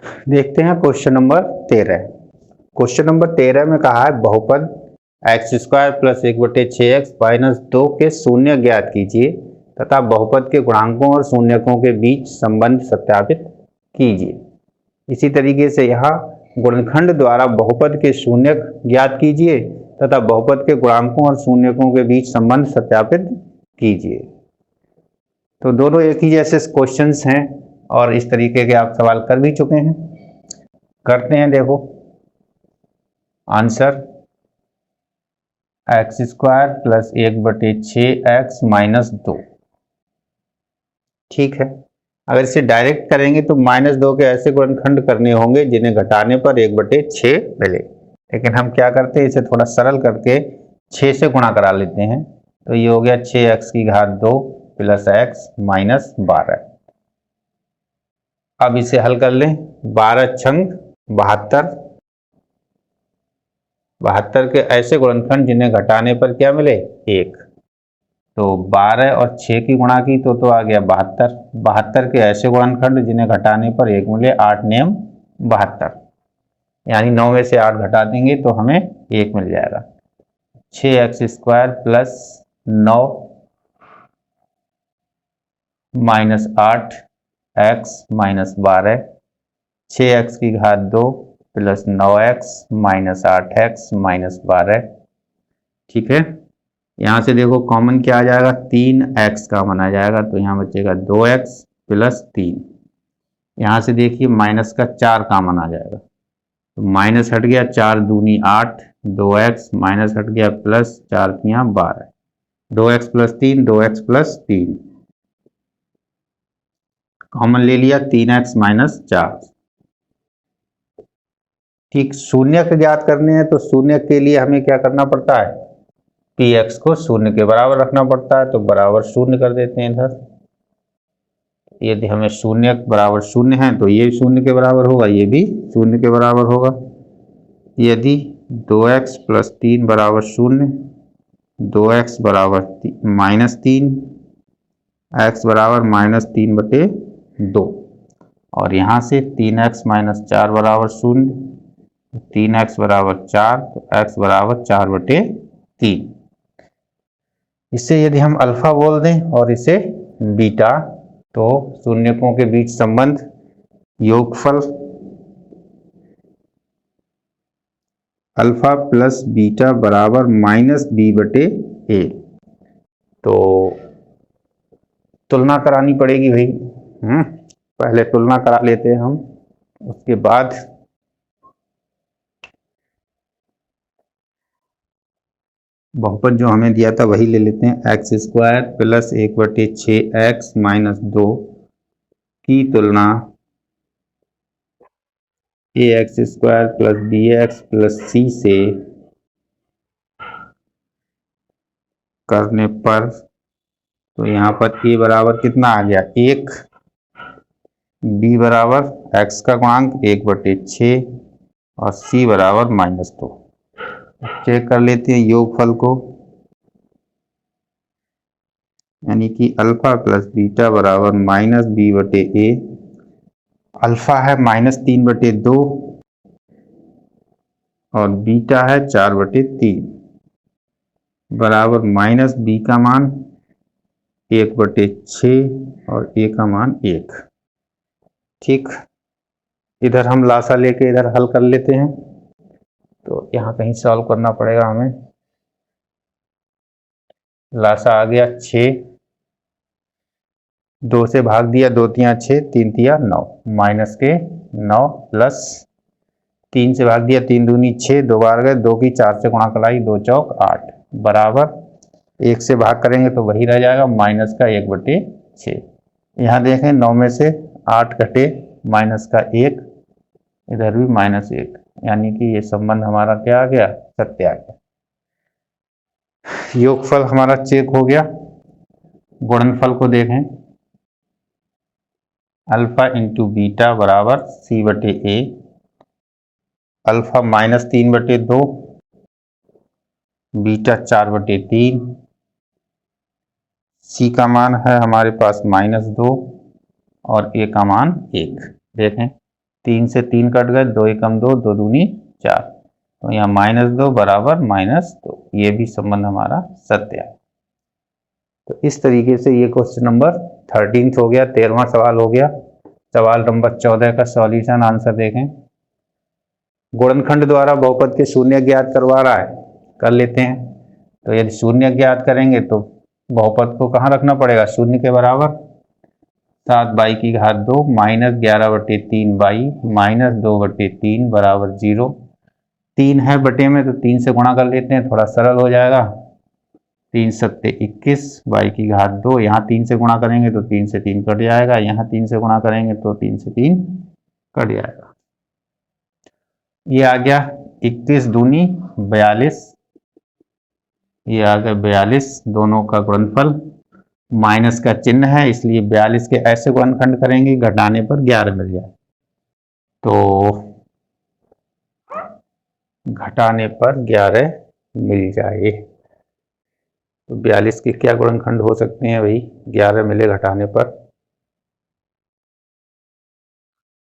देखते हैं question number 13। Question number 13 में कहा है बहुपद x square plus 1/6x minus 2 के शून्य ज्ञात कीजिए तथा बहुपद के गुणांकों और शून्यकों के बीच संबंध सत्यापित कीजिए। इसी तरीके से यहाँ गुणनखंड द्वारा बहुपद के शून्यक ज्ञात कीजिए तथा बहुपद के गुणांकों और शून्यकों के बीच संबंध सत्यापित कीजिए। तो दोनों एक ही जैसे क्वेश्चंस हैं और इस तरीके के आप सवाल कर भी चुके हैं। करते हैं, देखो answer x square plus 1/6x minus 2। ठीक है, अगर इसे डायरेक्ट करेंगे तो -2 के ऐसे गुणनखंड करने होंगे जिन्हें घटाने पर 1/6 मिले, लेकिन हम क्या करते हैं, इसे थोड़ा सरल करके 6 से गुणा करा लेते हैं। तो ये हो गया 6x² प्लस x माइनस 12। अब इसे हल कर लें। 12 छंग 72, 72 के ऐसे गुणनखंड जिन्हें घटाने पर क्या मिले, 1। तो 12 और 6 की गुणा की तो आ गया 72। 72 के ऐसे गुणनखंड जिन्हें घटाने पर 1 मिले, 8 नियम 72, यानी 9 में से 8 घटा देंगे तो हमें 1 मिल जाएगा। 6x² plus 9 minus 8x minus 12, 6x² plus 9x minus 8x minus 12। ठीक है, यहाँ से देखो कॉमन क्या आ जाएगा, 3x कॉमन आ जाएगा, तो यहाँ बचेगा 2x प्लस 3। यहाँ से देखिए माइनस का 4 कॉमन आ जाएगा, तो माइनस हट गया, 4 दूनी 8, 2x माइनस हट गया, प्लस 4 तियां 12, 2x plus 3, 2x plus 3 common ले लिया, 3x माइनस 4। ठीक, शून्य के ज्ञात करने हैं तो शून्य के लिए हमें क्या करना पड़ता है, px को शून्य के बराबर रखना पड़ता है, तो बराबर शून्य कर देते हैं इधर। यदि हमें शून्य बराबर शून्य है तो ये शून्य के बराबर होगा, ये भी शून्य के बराबर होगा। यदि 2x प्लस 3 बराबर शून्य, 2x बराबर -3, x बराबर -3/2, और यहाँ से 3x माइनस 4 बराबर शून्य, 3x बराबर 4, तो x बराबर 4/3। इसे यदि हम अल्फा बोल दें और इसे बीटा, तो शून्यकों के बीच संबंध योगफल अल्फा प्लस बीटा बराबर -b/a। तो तुलना करानी पड़ेगी भाई। पहले तुलना करा लेते हैं हम, उसके बाद बहुपद जो हमें दिया था वही ले लेते हैं। x² प्लस 1/6x माइनस 2 की तुलना ax² plus bx plus c से करने पर, तो यहाँ पर a बराबर कितना आ गया, 1, b बराबर x का गुणांक 1/6 और c बराबर -2। चेक कर लेते हैं योगफल को, यानी कि अल्फा प्लस बीटा बराबर -b/a। अल्फा है -3/2 और बीटा है 4/3, बराबर -b का मान 1/6 और a का मान 1। ठीक, इधर हम लासा लेके इधर हल कर लेते हैं। तो यहाँ कहीं सॉल्व करना पड़ेगा हमें। लासा आ गया 6, 2 से भाग दिया, 2 तियां 6, 3 तियां 9, माइनस के 9 प्लस 3 से भाग दिया, 3 दूनी 6, 2 बार गए, 2 की 4 से गुणा कराई, 2 चौक 8, बराबर 1 से भाग करेंगे तो वही रह जाएगा माइनस का 1/6। यहाँ देखें 9 में से 8 घटे, माइनस का 1, इधर भी -1, यानी कि ये संबंध हमारा क्या आ गया, सत्य आ गया। योगफल हमारा चेक हो गया। गुणनफल को देखें, अल्फा इंटू बीटा बराबर c/a, अल्फा -3/2, बीटा 4/3, c का मान है हमारे पास -2 और a का मान 1। देखें 3 से 3 कट गए, 2 एकम 2, 2 दूनी 4, तो यहाँ -2 बराबर -2, ये भी संबंध हमारा सत्य है। तो इस तरीके से ये क्वेश्चन नंबर 13 हो गया, 13वां सवाल हो गया। सवाल नंबर 14 का सॉल्यूशन आंसर देखें। गुणनखंड द्वारा बहुपद के शून्य ज्ञात करवा रहा है, कर लेते हैं। तो यदि शून्य ज्ञात करेंगे तो बहुपद को कहाँ रखना पड़ेगा, शून्य के बराबर। 7/2 -11/3 -2/3 बराबर 0। 3 है बटे में तो 3 से गुणा कर लेते हैं, थोड़ा सरल हो जाएगा। 3 सत्ते 21 2, यहाँ 3 से गुणा करेंगे तो 3 से 3 कट जाएगा, यहाँ 3 से गुणा करेंगे तो 3 से 3 कट जाएगा। ये आ गया 21 दूनी 42, ये आ गया 42, दोनों का गुणनफल। माइनस का चिन्ह है इसलिए 42 के ऐसे गुणनखंड करेंगे घटाने पर 11 मिल जाए, तो घटाने पर 11 मिल जाए। तो 42 के क्या गुणनखंड हो सकते हैं भाई, 11 मिले घटाने पर।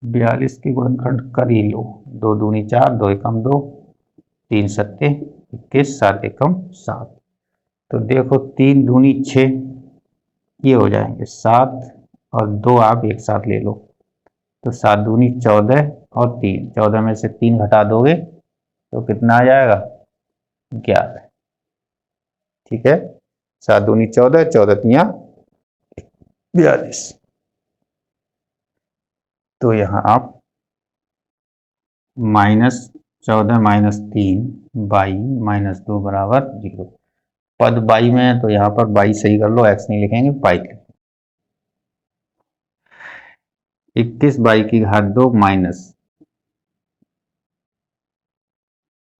42 के गुणनखंड कर ही लो, 2 दूनी 4, 2 एकम 2, 3 सत्ते 21, 7 एकम 7। तो देखो 3 दूनी 6, ये हो जाएंगे 7 और 2 आप एक साथ ले लो, तो 7 दूनी 14 और 3, 14 में से 3 घटा दोगे तो कितना आ जाएगा, 11। ठीक है, 7 दूनी 14, 14 तियां 42। तो यहाँ आप -14 - 3 बाई -2 बराबर 0। पद बाई में है तो यहाँ पर बाई सही कर लो, एक्स नहीं लिखेंगे, पाई लिखेंगे। 21/2 माइनस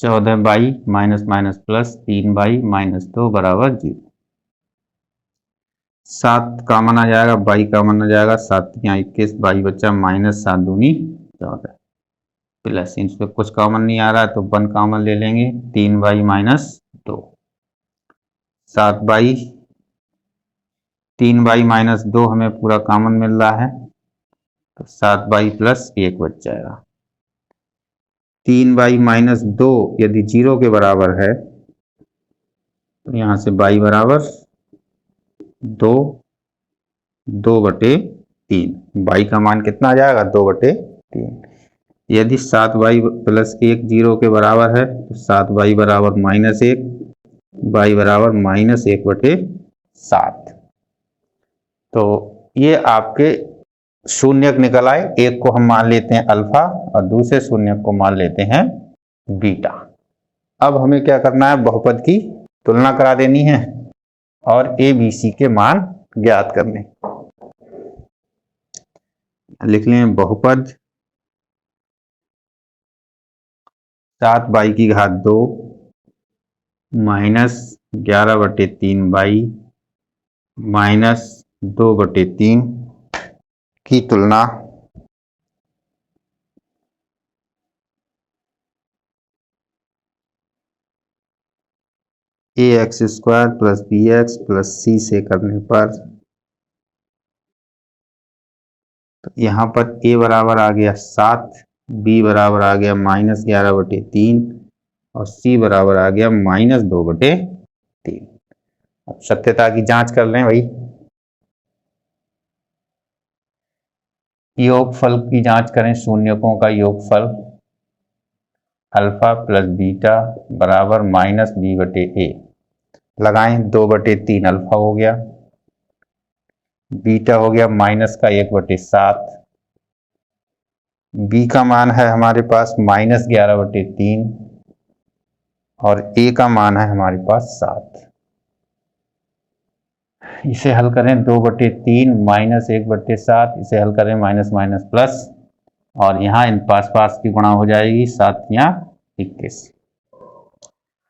14 माइनस प्लस 3/-2 बराबर 0। 7 कॉमन आ जाएगा, बाई कॉमन आ जाएगा, 7 यहाँ 21, बाई बच्चा -7 दूनी 14 प्लस, इसमें कुछ कॉमन नहीं आ रहा है तो 1 कॉमन ले लेंगे, 3/-2। 3/-2 हमें पूरा कॉमन मिल रहा है तो 7/+1 बच जाएगा। 3/-2 यदि 0 के बराबर है तो यहाँ से बाई बराबर 2, 2/3। बाई का मान कितना आ जाएगा, 2/3। यदि 7/+1 0 के बराबर है तो 7/- बराबर -1, बाई बराबर -1/7। तो ये आपके शून्यक निकल आए। एक को हम मान लेते हैं अल्फा और दूसरे शून्यक को मान लेते हैं बीटा। अब हमें क्या करना है, बहुपद की तुलना करा देनी है और ए बी सी के मान ज्ञात करने। लिख लें बहुपद 7/2 -11/3 -2/3 की तुलना ax² + bx + c से करने पर, तो यहाँ पर a बराबर आ गया 7, b बराबर आ गया -11/3 और c बराबर आ गया -2/3। अब सत्यता की जांच कर लें भाई। योगफल की जांच करें, शून्यकों का योगफल अल्फा प्लस बीटा बराबर -b/a। लगाएं, 2/3 अल्फा हो गया, बीटा हो गया -1/7, बी का मान है हमारे पास -11/3 और ए का मान है हमारे पास 7। इसे हल करें, 2/3 -1/7, इसे हल करें माइनस माइनस प्लस, और यहाँ इन पास पास की गुणा हो जाएगी, 7 या 21।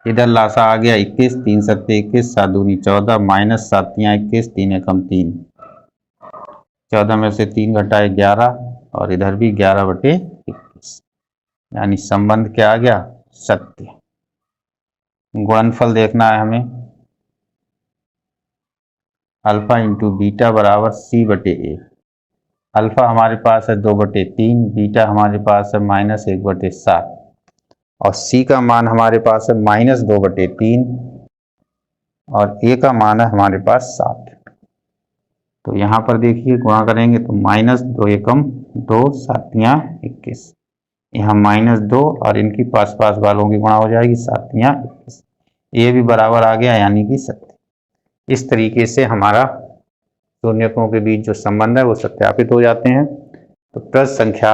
इधर लासा आ गया 21, 3 सत्ते 21, 7 दूनी 14 -7 या 21, 3 एकम 3, 14 में से 3 घटाए 11 और इधर भी 11/21, यानी संबंध क्या आ गया, सत्य। गुणनफल देखना है हमें, अल्फा इंटू बीटा बराबर c/a। अल्फा हमारे पास है 2/3, बीटा हमारे पास है -1/7 और सी का मान हमारे पास है -2/3 और ए का मान है हमारे पास 7। तो यहाँ पर देखिए गुणा करेंगे तो -2 एकम 2 7 21, यहाँ -2 और इनकी पास पास वालों की गुणा हो जाएगी 7 21, ये भी बराबर आ गया यानी कि सत्य। इस तरीके से हमारा शून्यकों के बीच जो संबंध है वो सत्यापित हो जाते हैं। तो प्रश्न संख्या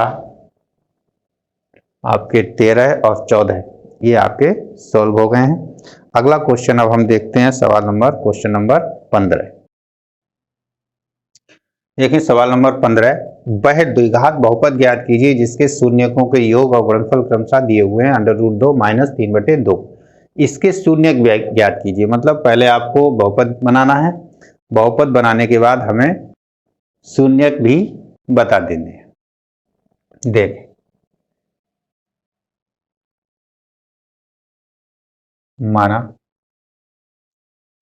आपके 13 और 14 ये आपके सॉल्व हो गए हैं। अगला क्वेश्चन अब हम देखते हैं क्वेश्चन नंबर 15। देखिए सवाल नंबर 15, वह द्विघात बहुपद ज्ञात कीजिए जिसके शून्यकों के योग और गुणनफल क्रमशः दिए हुए हैं √2 -3/2। इसके शून्यक ज्ञात कीजिए, मतलब पहले आपको बहुपद बनाना है, बहुपद बनाने के बाद हमें शून्यक भी बता देने हैं। देखें माना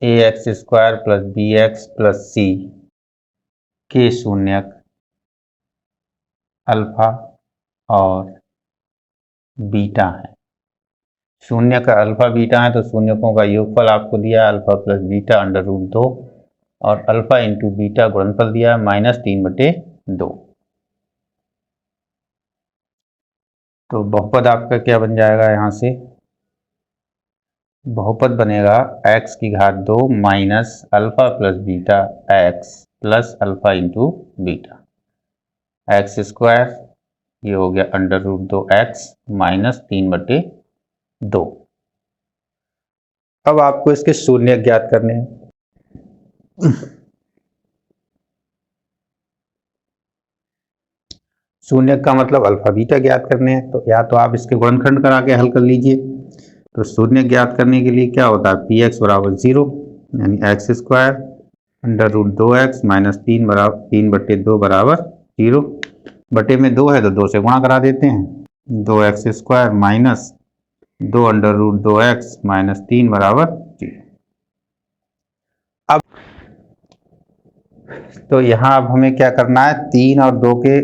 ax² + bx + c के शून्यक अल्फा और बीटा है। शून्य का अल्फा बीटा है तो शून्यकों का योगफल आपको दिया है अल्फा + बीटा √2 और अल्फा × बीटा गुणनफल दिया है -3/2। तो बहुपद आपका क्या बन जाएगा, यहाँ से बहुपद बनेगा x⁻² minus alpha + beta x + alpha × beta x², ये हो गया √2x -3/2। अब आपको इसके शून्य ज्ञात करने हैं। शून्य का मतलब अल्फा बीटा ज्ञात करने हैं, तो या तो आप इसके गुणनखंड करा के हल कर लीजिए। तो शून्य ज्ञात करने के लिए क्या होता है, px = 0 यानी x² √2x - 3/2 = 0। बटे में 2 है तो 2 से गुणा करा देते हैं, 2x² - 2 √2x - 3 = 0। अब तो यहाँ अब हमें क्या करना है, 3 और 2 के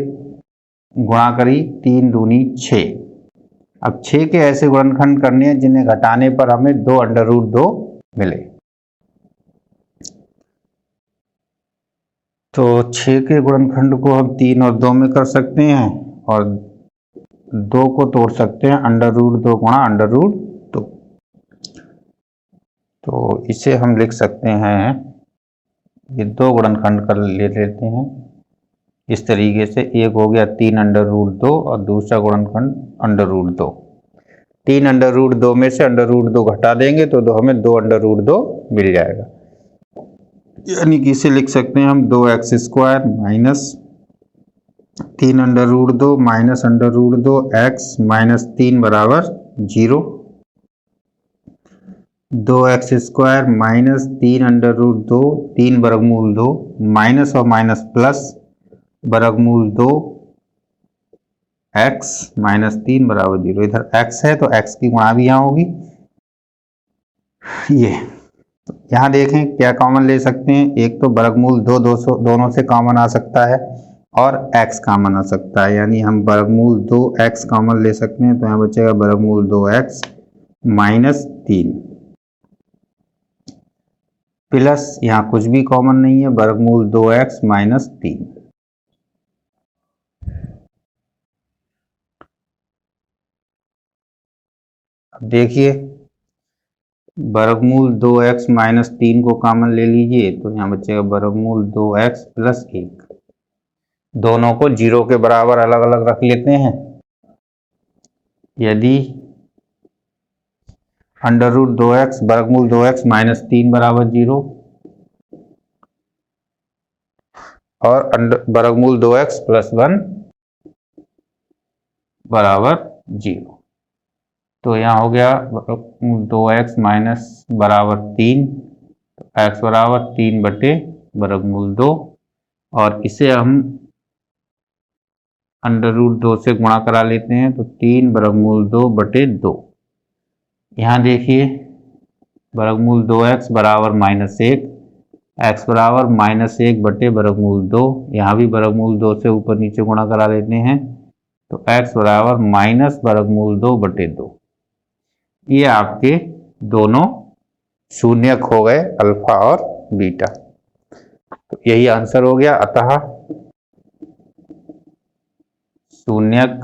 गुणा करी, 3 दूनी 6। अब 6 के ऐसे गुणनखंड करने हैं जिन्हें घटाने पर हमें 2 √2 मिले। तो 6 के गुणनखंड को हम 3 और 2 में कर सकते हैं और 2 को तोड़ सकते हैं √2 गुणा √2। तो इसे हम लिख सकते हैं, ये 2 गुणनखंड कर लेते हैं इस तरीके से। एक हो गया 3 √2 और दूसरा गुणनखंड √2। 3 √2 में से √2 घटा देंगे तो हमें 2 √2 मिल जाएगा, यानी कि इसे लिख सकते हैं हम 2x² - 3 √2 -√2x - 3 = 0। 2x² - 3 √2 3 वर्गमूल 2 माइनस और माइनस प्लस वर्गमूल 2 x - 3 = 0। इधर x है तो x की गुणा भी यहाँ होगी। ये यहाँ देखें क्या कॉमन ले सकते हैं, एक तो वर्गमूल 2 दोनों से कॉमन आ सकता है और x कॉमन आ सकता है, यानी हम वर्गमूल 2x कॉमन ले सकते हैं। तो यहाँ बचेगा वर्गमूल 2x - 3 प्लस यहाँ कुछ भी कॉमन नहीं है, वर्गमूल 2x - 3। अब देखिए वर्गमूल 2x - 3 को कॉमन ले लीजिए तो यहाँ बचेगा वर्गमूल 2x + 1। दोनों को 0 के बराबर अलग अलग रख लेते हैं। यदि √2x वर्गमूल 2x - 3 = 0 और वर्गमूल 2x + 1 = 0, तो यहाँ हो गया 2x - = 3, x = 3/√2 और इसे हम √2 से गुणा करा लेते हैं तो 3 वर्गमूल 2/2। यहाँ देखिए वर्गमूल 2x = -1 x बराबर -1 बटे वर्गमूल 2, यहाँ भी वर्गमूल 2 से ऊपर नीचे गुणा करा देते हैं, तो x बराबर -वर्गमूल 2 बटे 2। ये आपके दोनों शून्यक हो गए, अल्फा और बीटा। तो यही आंसर हो गया। अतः शून्यक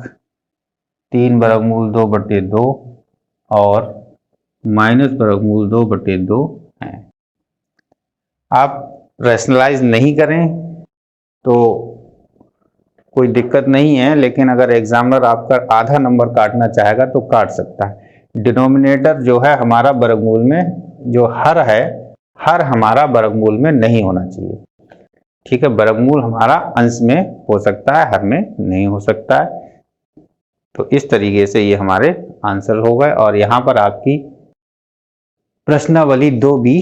3 वर्गमूल 2 बटे 2 और -वर्गमूल 2 बटे 2 है। आप रैशनलाइज नहीं करें तो कोई दिक्कत नहीं है, लेकिन अगर एग्जामिनर आपका आधा नंबर काटना चाहेगा तो काट सकता है। डिनोमिनेटर जो है हमारा वर्गमूल में, जो हर है, हर हमारा वर्गमूल में नहीं होना चाहिए। ठीक है, वर्गमूल हमारा अंश में हो सकता है, हर में नहीं हो सकता है। तो इस तरीके से ये हमारे आंसर हो गए और यहाँ पर आपकी प्रश्नावली 2 भी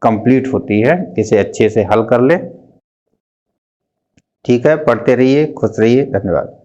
कंप्लीट होती है। इसे अच्छे से हल कर ले। ठीक है, पढ़ते रहिए, खुश रहिए, धन्यवाद।